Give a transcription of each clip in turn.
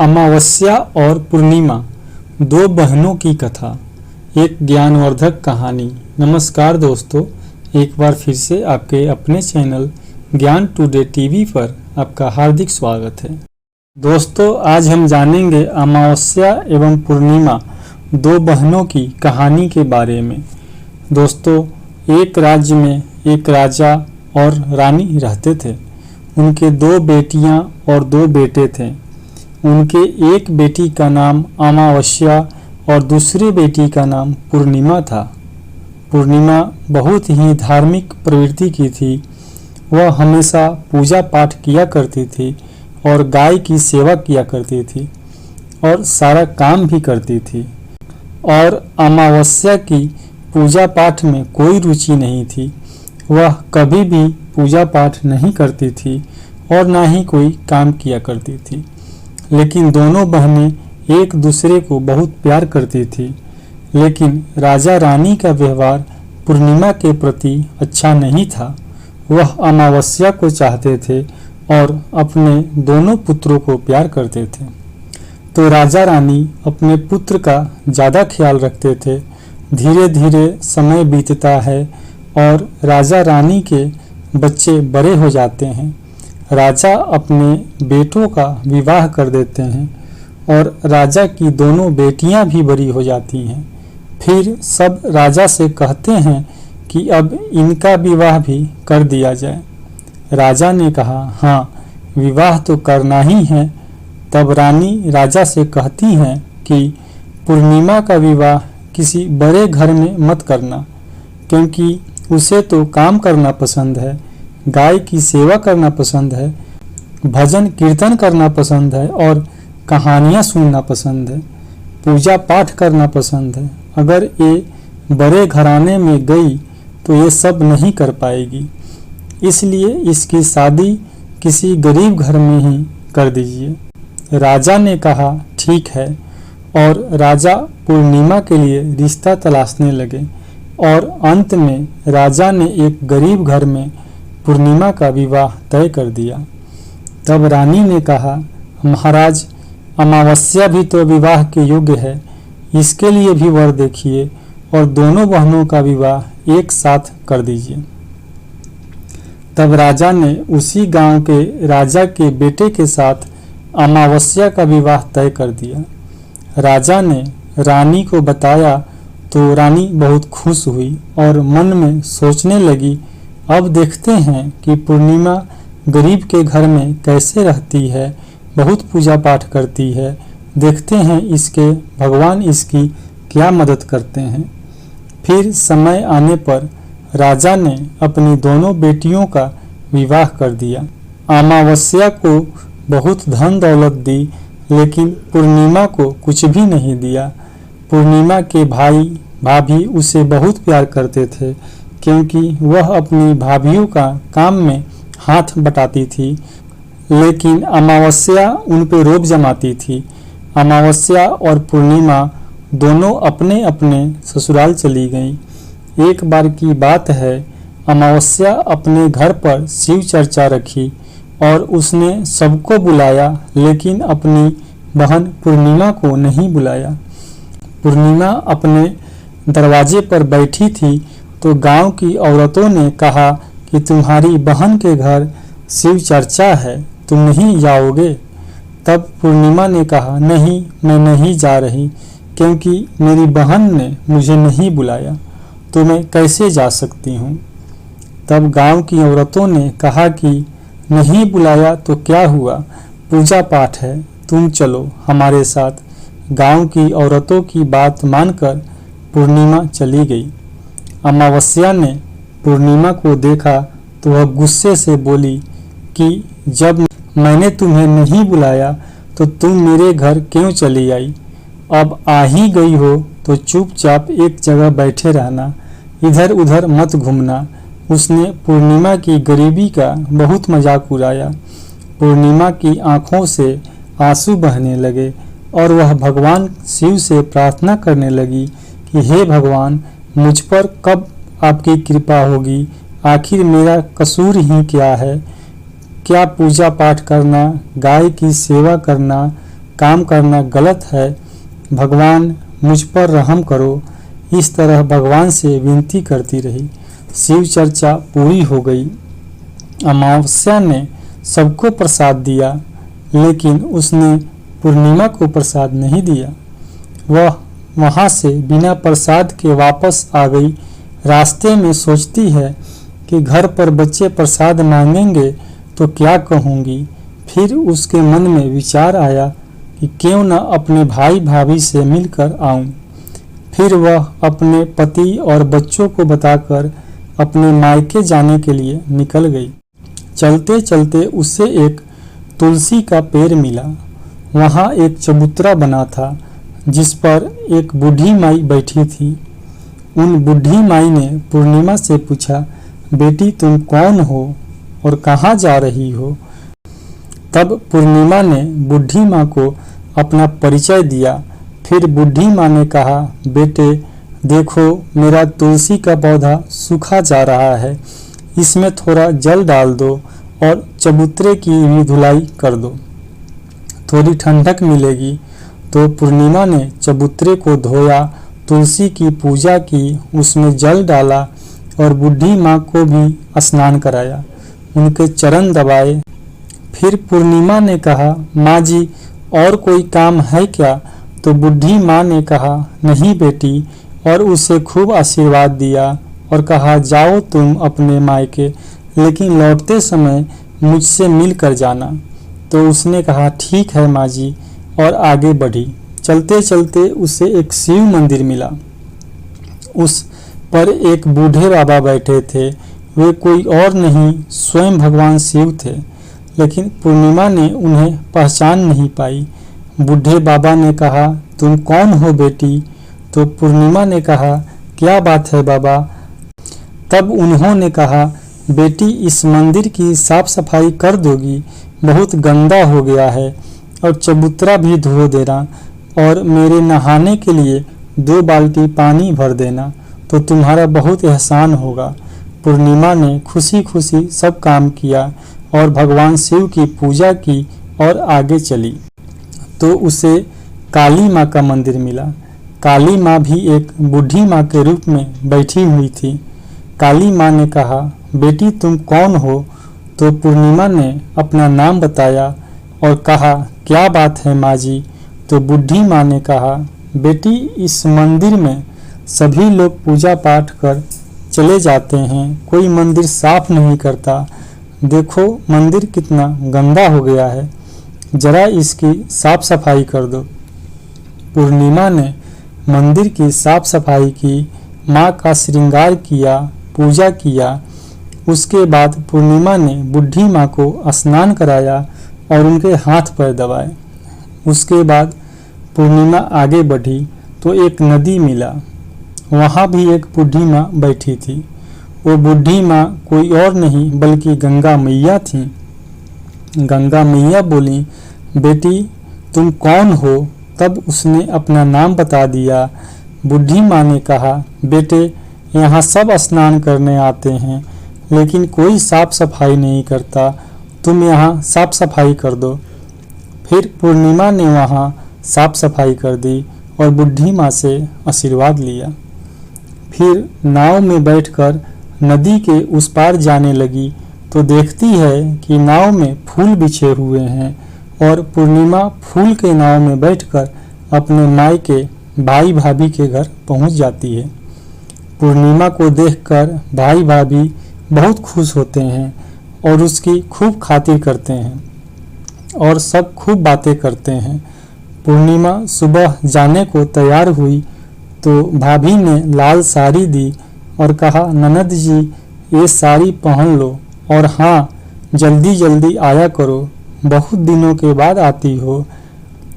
अमावस्या और पूर्णिमा, दो बहनों की कथा, एक ज्ञानवर्धक कहानी। नमस्कार दोस्तों, एक बार फिर से आपके अपने चैनल ज्ञान टुडे टीवी पर आपका हार्दिक स्वागत है। दोस्तों, आज हम जानेंगे अमावस्या एवं पूर्णिमा, दो बहनों की कहानी के बारे में। दोस्तों, एक राज्य में एक राजा और रानी रहते थे। उनके दो बेटियां और दो बेटे थे। उनके एक बेटी का नाम अमावस्या और दूसरी बेटी का नाम पूर्णिमा था। पूर्णिमा बहुत ही धार्मिक प्रवृत्ति की थी। वह हमेशा पूजा पाठ किया करती थी और गाय की सेवा किया करती थी और सारा काम भी करती थी। और अमावस्या की पूजा पाठ में कोई रुचि नहीं थी। वह कभी भी पूजा पाठ नहीं करती थी और ना ही कोई काम किया करती थी। लेकिन दोनों बहनें एक दूसरे को बहुत प्यार करती थी। लेकिन राजा रानी का व्यवहार पूर्णिमा के प्रति अच्छा नहीं था। वह अमावस्या को चाहते थे और अपने दोनों पुत्रों को प्यार करते थे। तो राजा रानी अपने पुत्र का ज़्यादा ख्याल रखते थे। धीरे धीरे समय बीतता है और राजा रानी के बच्चे बड़े हो जाते हैं। राजा अपने बेटों का विवाह कर देते हैं और राजा की दोनों बेटियां भी बड़ी हो जाती हैं। फिर सब राजा से कहते हैं कि अब इनका विवाह भी कर दिया जाए। राजा ने कहा, हाँ, विवाह तो करना ही है। तब रानी राजा से कहती हैं कि पूर्णिमा का विवाह किसी बड़े घर में मत करना, क्योंकि उसे तो काम करना पसंद है, गाय की सेवा करना पसंद है, भजन कीर्तन करना पसंद है और कहानियाँ सुनना पसंद है, पूजा पाठ करना पसंद है। अगर ये बड़े घराने में गई तो ये सब नहीं कर पाएगी, इसलिए इसकी शादी किसी गरीब घर में ही कर दीजिए। राजा ने कहा, ठीक है, और राजा पूर्णिमा के लिए रिश्ता तलाशने लगे और अंत में राजा ने एक गरीब घर में पूर्णिमा का विवाह तय कर दिया। तब रानी ने कहा, महाराज, अमावस्या भी तो विवाह के योग्य है, इसके लिए भी वर देखिए और दोनों बहनों का विवाह एक साथ कर दीजिए। तब राजा ने उसी गांव के राजा के बेटे के साथ अमावस्या का विवाह तय कर दिया। राजा ने रानी को बताया तो रानी बहुत खुश हुई और मन में सोचने लगी, अब देखते हैं कि पूर्णिमा गरीब के घर में कैसे रहती है, बहुत पूजा पाठ करती है। देखते हैं इसके भगवान इसकी क्या मदद करते हैं। फिर समय आने पर राजा ने अपनी दोनों बेटियों का विवाह कर दिया। अमावस्या को बहुत धन दौलत दी, लेकिन पूर्णिमा को कुछ भी नहीं दिया। पूर्णिमा के भाई भाभी उसे बहुत प्यार करते थे, क्योंकि वह अपनी भाभीयों का काम में हाथ बटाती थी। लेकिन अमावस्या उन पर रोब जमाती थी। अमावस्या और पूर्णिमा दोनों अपने अपने ससुराल चली गईं। एक बार की बात है, अमावस्या अपने घर पर शिव चर्चा रखी और उसने सबको बुलाया, लेकिन अपनी बहन पूर्णिमा को नहीं बुलाया। पूर्णिमा अपने दरवाजे पर बैठी थी तो गांव की औरतों ने कहा कि तुम्हारी बहन के घर शिव चर्चा है, तुम नहीं जाओगे? तब पूर्णिमा ने कहा, नहीं, मैं नहीं जा रही, क्योंकि मेरी बहन ने मुझे नहीं बुलाया, तो मैं कैसे जा सकती हूँ। तब गांव की औरतों ने कहा कि नहीं बुलाया तो क्या हुआ, पूजा पाठ है, तुम चलो हमारे साथ। गांव की औरतों की बात मानकर पूर्णिमा चली गई। अमावस्या ने पूर्णिमा को देखा तो वह गुस्से से बोली कि जब मैंने तुम्हें नहीं बुलाया तो तुम मेरे घर क्यों चली आई? अब आ ही गई हो तो चुपचाप एक जगह बैठे रहना, इधर उधर मत घूमना। उसने पूर्णिमा की गरीबी का बहुत मजाक उड़ाया। पूर्णिमा की आंखों से आंसू बहने लगे और वह भगवान शिव से प्रार्थना करने लगी कि हे भगवान, मुझ पर कब आपकी कृपा होगी? आखिर मेरा कसूर ही क्या है? क्या पूजा पाठ करना, गाय की सेवा करना, काम करना गलत है, भगवान मुझ पर रहम करो। इस तरह भगवान से विनती करती रही। शिव चर्चा पूरी हो गई। अमावस्या ने सबको प्रसाद दिया, लेकिन उसने पूर्णिमा को प्रसाद नहीं दिया। वह वहाँ से बिना प्रसाद के वापस आ गई। रास्ते में सोचती है कि घर पर बच्चे प्रसाद मांगेंगे तो क्या कहूँगी। फिर उसके मन में विचार आया कि क्यों न अपने भाई भाभी से मिलकर आऊं। फिर वह अपने पति और बच्चों को बताकर अपने मायके जाने के लिए निकल गई। चलते चलते उसे एक तुलसी का पेड़ मिला। वहाँ एक चबूतरा बना था जिस पर एक बूढ़ी माई बैठी थी। उन बूढ़ी माई ने पूर्णिमा से पूछा, बेटी तुम कौन हो और कहाँ जा रही हो? तब पूर्णिमा ने बूढ़ी माँ को अपना परिचय दिया। फिर बूढ़ी माँ ने कहा, बेटे देखो मेरा तुलसी का पौधा सूखा जा रहा है, इसमें थोड़ा जल डाल दो और चबूतरे की भी धुलाई कर दो, थोड़ी ठंडक मिलेगी। तो पूर्णिमा ने चबूतरे को धोया, तुलसी की पूजा की, उसमें जल डाला और बूढ़ी माँ को भी स्नान कराया, उनके चरण दबाए। फिर पूर्णिमा ने कहा, माँ जी और कोई काम है क्या? तो बूढ़ी माँ ने कहा, नहीं बेटी, और उसे खूब आशीर्वाद दिया और कहा, जाओ तुम अपने मायके, लेकिन लौटते समय मुझसे मिल कर जाना। तो उसने कहा, ठीक है माँ जी, और आगे बढ़ी। चलते चलते उसे एक शिव मंदिर मिला। उस पर एक बूढ़े बाबा बैठे थे। वे कोई और नहीं, स्वयं भगवान शिव थे, लेकिन पूर्णिमा ने उन्हें पहचान नहीं पाई। बूढ़े बाबा ने कहा, तुम कौन हो बेटी? तो पूर्णिमा ने कहा, क्या बात है बाबा? तब उन्होंने कहा, बेटी इस मंदिर की साफ सफाई कर दोगी, बहुत गंदा हो गया है, और चबूतरा भी धो देना और मेरे नहाने के लिए 2 बाल्टी पानी भर देना, तो तुम्हारा बहुत एहसान होगा। पूर्णिमा ने खुशी खुशी सब काम किया और भगवान शिव की पूजा की और आगे चली। तो उसे काली माँ का मंदिर मिला। काली माँ भी एक बूढ़ी माँ के रूप में बैठी हुई थी। काली माँ ने कहा, बेटी तुम कौन हो? तो पूर्णिमा ने अपना नाम बताया और कहा, क्या बात है माँ जी? तो बूढ़ी माँ ने कहा, बेटी इस मंदिर में सभी लोग पूजा पाठ कर चले जाते हैं, कोई मंदिर साफ नहीं करता। देखो मंदिर कितना गंदा हो गया है, जरा इसकी साफ सफाई कर दो। पूर्णिमा ने मंदिर की साफ सफाई की, माँ का श्रृंगार किया, पूजा किया। उसके बाद पूर्णिमा ने बूढ़ी माँ को स्नान कराया और उनके हाथ पैर दबाए। उसके बाद पूर्णिमा आगे बढ़ी तो एक नदी मिला। वहाँ भी एक बूढ़ी माँ बैठी थी। वो बूढ़ी माँ कोई और नहीं बल्कि गंगा मैया थी। गंगा मैया बोली, बेटी तुम कौन हो? तब उसने अपना नाम बता दिया। बूढ़ी माँ ने कहा, बेटे यहाँ सब स्नान करने आते हैं, लेकिन कोई साफ सफाई नहीं करता, तुम यहाँ साफ सफाई कर दो। फिर पूर्णिमा ने वहाँ साफ सफाई कर दी और बूढ़ी माँ से आशीर्वाद लिया। फिर नाव में बैठकर नदी के उस पार जाने लगी तो देखती है कि नाव में फूल बिछे हुए हैं और पूर्णिमा फूल के नाव में बैठकर अपने मायके भाई भाभी के घर पहुंच जाती है। पूर्णिमा को देखकर भाई भाभी बहुत खुश होते हैं और उसकी खूब खातिर करते हैं और सब खूब बातें करते हैं। पूर्णिमा सुबह जाने को तैयार हुई तो भाभी ने लाल साड़ी दी और कहा, ननद जी ये साड़ी पहन लो और हाँ जल्दी जल्दी आया करो, बहुत दिनों के बाद आती हो।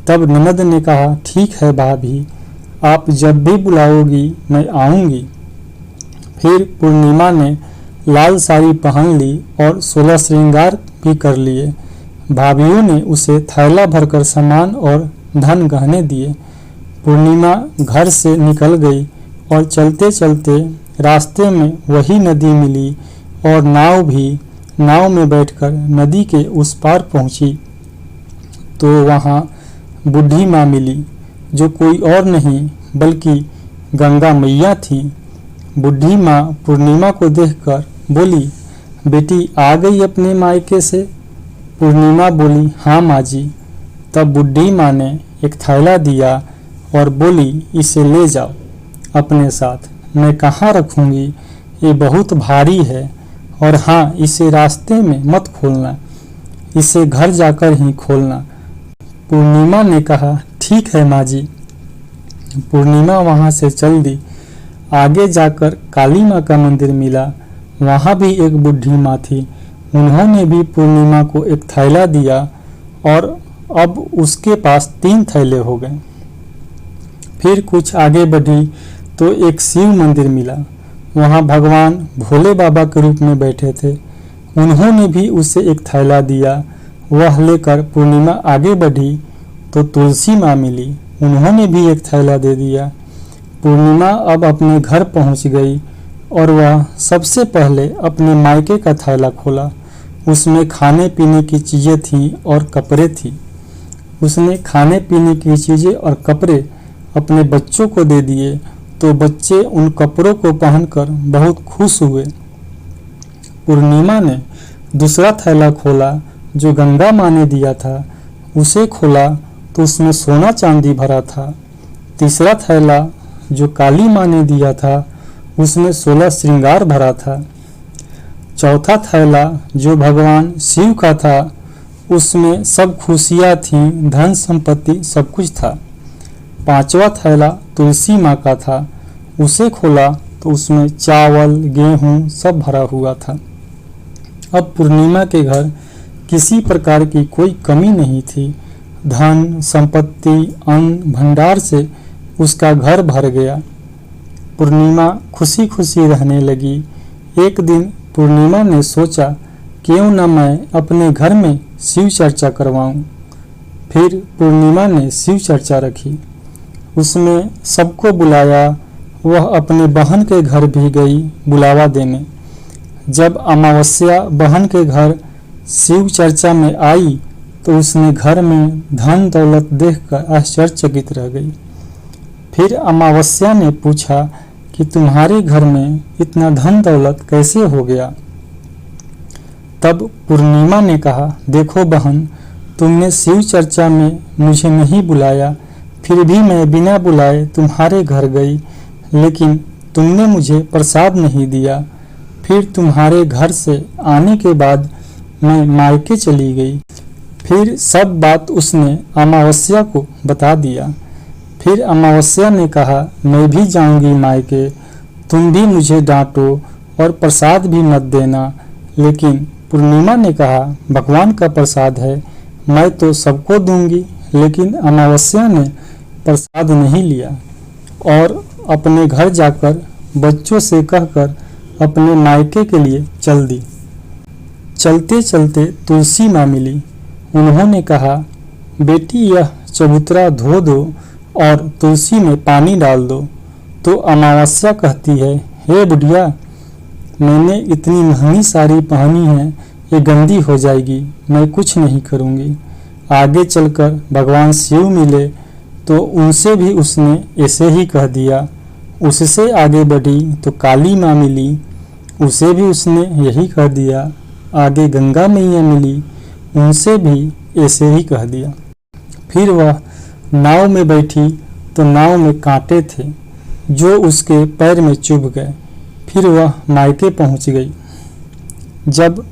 तब ननद ने कहा, ठीक है भाभी, आप जब भी बुलाओगी मैं आऊँगी। फिर पूर्णिमा ने लाल साड़ी पहन ली और 16 श्रृंगार भी कर लिए। भाभीयों ने उसे थैला भरकर सामान और धन गहने दिए। पूर्णिमा घर से निकल गई और चलते चलते रास्ते में वही नदी मिली और नाव भी। नाव में बैठकर नदी के उस पार पहुंची तो वहां बूढ़ी माँ मिली, जो कोई और नहीं बल्कि गंगा मैया थी। बूढ़ी माँ पूर्णिमा को देखकर बोली, बेटी आ गई अपने मायके से? पूर्णिमा बोली, हाँ माँ जी। तब बूढ़ी माँ ने एक थैला दिया और बोली, इसे ले जाओ अपने साथ। मैं कहाँ रखूँगी, ये बहुत भारी है, और हाँ, इसे रास्ते में मत खोलना, इसे घर जाकर ही खोलना। पूर्णिमा ने कहा, ठीक है माँ जी। पूर्णिमा वहाँ से चल दी। आगे जाकर काली माँ का मंदिर मिला। वहाँ भी एक बूढ़ी माँ थी। उन्होंने भी पूर्णिमा को एक थैला दिया और अब उसके पास 3 थैले हो गए। फिर कुछ आगे बढ़ी तो एक शिव मंदिर मिला। वहाँ भगवान भोले बाबा के रूप में बैठे थे। उन्होंने भी उसे एक थैला दिया। वह लेकर पूर्णिमा आगे बढ़ी तो तुलसी माँ मिली। उन्होंने भी एक थैला दे दिया। पूर्णिमा अब अपने घर पहुँच गई और वह सबसे पहले अपने मायके का थैला खोला। उसमें खाने पीने की चीज़ें थीं और कपड़े थी। उसने खाने पीने की चीज़ें और कपड़े अपने बच्चों को दे दिए तो बच्चे उन कपड़ों को पहनकर बहुत खुश हुए। पूर्णिमा ने दूसरा थैला खोला जो गंगा माँ ने दिया था। उसे खोला तो उसमें सोना चांदी भरा था। तीसरा थैला जो काली माँ ने दिया था उसमें 16 श्रृंगार भरा था। चौथा थैला जो भगवान शिव का था उसमें सब खुशियाँ थीं, धन संपत्ति सब कुछ था। पांचवा थैला तुलसी माँ का था। उसे खोला तो उसमें चावल गेहूँ सब भरा हुआ था। अब पूर्णिमा के घर किसी प्रकार की कोई कमी नहीं थी। धन संपत्ति अन्न भंडार से उसका घर भर गया। पूर्णिमा खुशी खुशी रहने लगी। एक दिन पूर्णिमा ने सोचा, क्यों न मैं अपने घर में शिव चर्चा करवाऊं। फिर पूर्णिमा ने शिव चर्चा रखी। उसमें सबको बुलाया। वह अपने बहन के घर भी गई बुलावा देने। जब अमावस्या बहन के घर शिव चर्चा में आई तो उसने घर में धन दौलत देखकर आश्चर्यचकित रह गई। फिर अमावस्या ने पूछा कि तुम्हारे घर में इतना धन दौलत कैसे हो गया। तब पूर्णिमा ने कहा, देखो बहन, तुमने शिव चर्चा में मुझे नहीं बुलाया, फिर भी मैं बिना बुलाए तुम्हारे घर गई, लेकिन तुमने मुझे प्रसाद नहीं दिया। फिर तुम्हारे घर से आने के बाद मैं मायके चली गई। फिर सब बात उसने अमावस्या को बता दिया। फिर अमावस्या ने कहा, मैं भी जाऊंगी मायके, तुम भी मुझे डांटो और प्रसाद भी मत देना। लेकिन पूर्णिमा ने कहा, भगवान का प्रसाद है, मैं तो सबको दूंगी। लेकिन अमावस्या ने प्रसाद नहीं लिया और अपने घर जाकर बच्चों से कहकर अपने मायके के लिए चल दी। चलते चलते तुलसी माँ मिली। उन्होंने कहा, बेटी यह चबूतरा धो दो और तुलसी में पानी डाल दो। तो अमावस्या कहती है, हे बुढ़िया, मैंने इतनी महंगी साड़ी पहनी है, ये गंदी हो जाएगी, मैं कुछ नहीं करूँगी। आगे चलकर भगवान शिव मिले तो उनसे भी उसने ऐसे ही कह दिया। उससे आगे बढ़ी तो काली माँ मिली। उसे भी उसने यही कह दिया। आगे गंगा मैया मिली। उनसे भी ऐसे ही कह दिया। फिर वह नाव में बैठी तो नाव में कांटे थे जो उसके पैर में चुभ गए। फिर वह मायके पहुंच गई। जब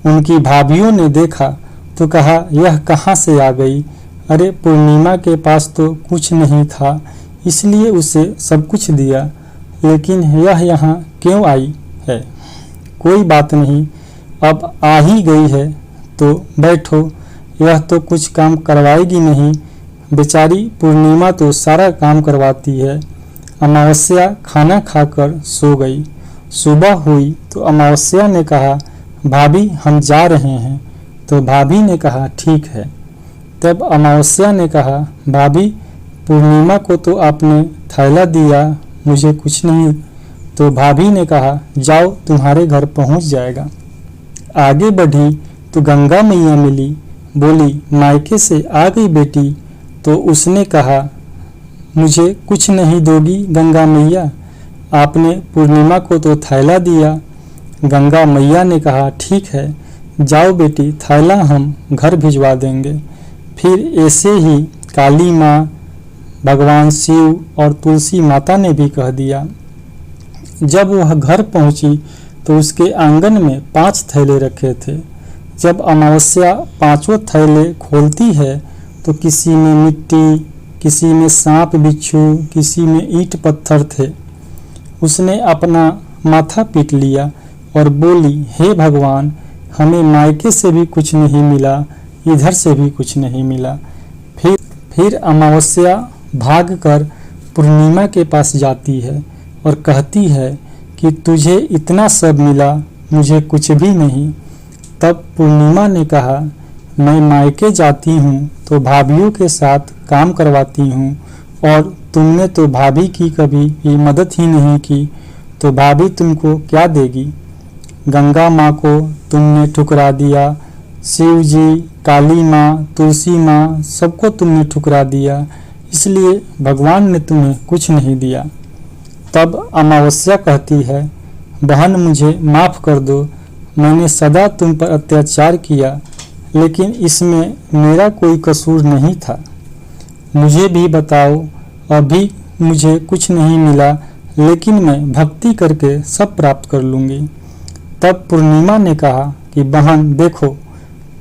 उनकी भाभियों ने देखा तो कहा, यह कहाँ से आ गई? अरे पूर्णिमा के पास तो कुछ नहीं था, इसलिए उसे सब कुछ दिया, लेकिन यह यहाँ क्यों आई है? कोई बात नहीं, अब आ ही गई है तो बैठो, यह तो कुछ काम करवाएगी नहीं। बेचारी पूर्णिमा तो सारा काम करवाती है। अमावस्या खाना खाकर सो गई। सुबह हुई तो अमावस्या ने कहा, भाभी हम जा रहे हैं। तो भाभी ने कहा, ठीक है। तब अमावस्या ने कहा, भाभी पूर्णिमा को तो आपने थैला दिया, मुझे कुछ नहीं। तो भाभी ने कहा, जाओ तुम्हारे घर पहुंच जाएगा। आगे बढ़ी तो गंगा मैया मिली। बोली, मायके से आ गई बेटी, तो उसने कहा, मुझे कुछ नहीं दोगी गंगा मैया? आपने पूर्णिमा को तो थैला दिया। गंगा मैया ने कहा, ठीक है, जाओ बेटी, थैला हम घर भिजवा देंगे। फिर ऐसे ही काली माँ, भगवान शिव और तुलसी माता ने भी कह दिया। जब वह घर पहुंची तो उसके आंगन में 5 थैले रखे थे। जब अमावस्या 5 थैले खोलती है तो किसी में मिट्टी, किसी में सांप बिच्छू, किसी में ईंट पत्थर थे। उसने अपना माथा पीट लिया और बोली, हे भगवान, हमें मायके से भी कुछ नहीं मिला, इधर से भी कुछ नहीं मिला। फिर अमावस्या भागकर पूर्णिमा के पास जाती है और कहती है कि तुझे इतना सब मिला, मुझे कुछ भी नहीं। तब पूर्णिमा ने कहा, मैं मायके जाती हूँ तो भाभीयों के साथ काम करवाती हूँ और तुमने तो भाभी की कभी भी मदद ही नहीं की, तो भाभी तुमको क्या देगी? गंगा माँ को तुमने ठुकरा दिया, शिव जी, काली माँ, तुलसी माँ, सबको तुमने ठुकरा दिया, इसलिए भगवान ने तुम्हें कुछ नहीं दिया। तब अमावस्या कहती है, बहन मुझे माफ़ कर दो, मैंने सदा तुम पर अत्याचार किया, लेकिन इसमें मेरा कोई कसूर नहीं था। मुझे भी बताओ, अभी मुझे कुछ नहीं मिला, लेकिन मैं भक्ति करके सब प्राप्त कर लूँगी। तब पूर्णिमा ने कहा कि बहन देखो,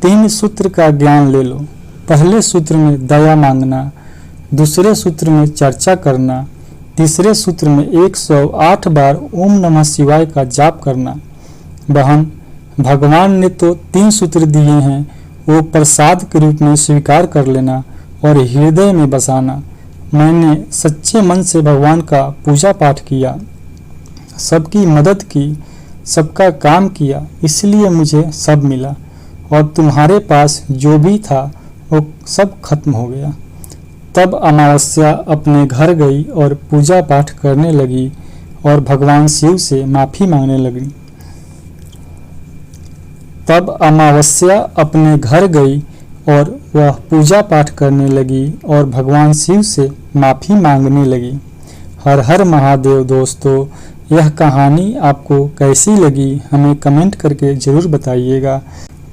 3 सूत्र का ज्ञान ले लो। पहले सूत्र में दया मांगना, दूसरे सूत्र में चर्चा करना, तीसरे सूत्र में 108 बार ओम नमः शिवाय का जाप करना। बहन, भगवान ने तो 3 सूत्र दिए हैं, वो प्रसाद के रूप में स्वीकार कर लेना और हृदय में बसाना। मैंने सच्चे मन से भगवान का पूजा पाठ किया, सबकी मदद की, सबका काम किया, इसलिए मुझे सब मिला, और तुम्हारे पास जो भी था वो सब खत्म हो गया। तब अमावस्या अपने घर गई और पूजा पाठ करने लगी और भगवान शिव से माफ़ी मांगने लगी। तब अमावस्या अपने घर गई और वह पूजा पाठ करने लगी और भगवान शिव से माफ़ी मांगने लगी। हर हर महादेव। दोस्तों, यह कहानी आपको कैसी लगी हमें कमेंट करके ज़रूर बताइएगा।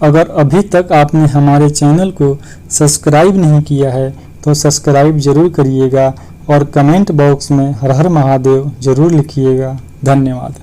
अगर अभी तक आपने हमारे चैनल को सब्सक्राइब नहीं किया है तो सब्सक्राइब जरूर करिएगा और कमेंट बॉक्स में हर हर महादेव जरूर लिखिएगा। धन्यवाद।